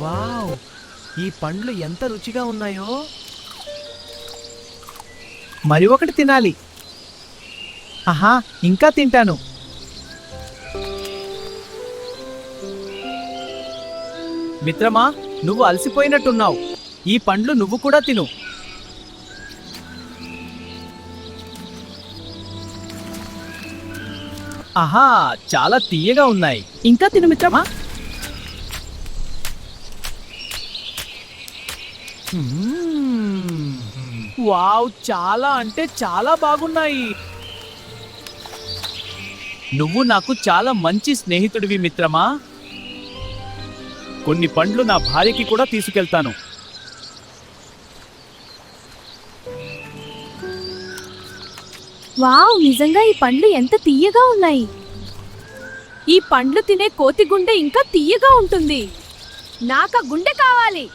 Wow, ఈ పండ్లు ఎంత రుచిగా ఉన్నాయో. మరి ఒకటి తినాలి. ఆహా, ఇంకా తింటాను. మిత్రమా, నువ్వు అలసిపోయినట్టున్నావు. ఈ పండ్లు నువ్వు కూడా తిను. ఆహా, చాలా తీయగా ఉన్నాయి. ఇంకా తిను మిత్రమా. వావ్, చాలా అంటే చాలా బాగున్నాయి. నువ్వు నాకు చాలా మంచి స్నేహితుడివి మిత్రమా. కొన్ని పండ్లు నా భార్యకి కూడా తీసుకెళ్తాను. వావ్, నిజంగా ఈ పండ్లు ఎంత తీయగా ఉన్నాయి. ఈ పండ్లు తినే కోతి గుండె ఇంకా తీయగా ఉంటుంది. నాకా గుండె కావాలి.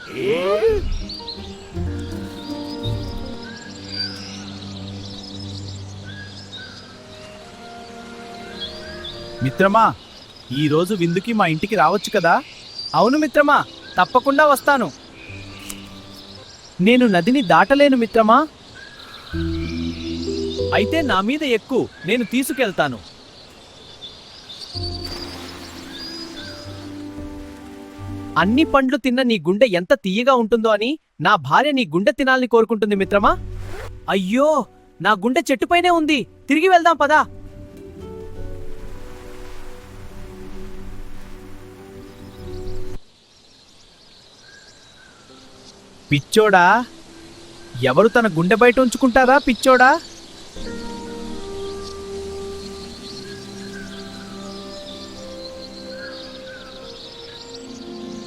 మిత్రమా, ఈరోజు విందుకి మా ఇంటికి రావచ్చు కదా? అవును మిత్రమా, తప్పకుండా వస్తాను. నేను నదిని దాటలేను మిత్రమా. అయితే నా మీద ఎక్కు, నేను తీసుకెళ్తాను. అన్ని పండ్లు తిన్న నీ గుండె ఎంత తీయగా ఉంటుందో అని నా భార్య నీ గుండె తినాలని కోరుకుంటుంది మిత్రమా. అయ్యో, నా గుండె చెట్టుపైనే ఉంది. తిరిగి వెళ్దాం పదా. పిచ్చోడా, ఎవరు తన గుండె బయట ఉంచుకుంటారా పిచ్చోడా?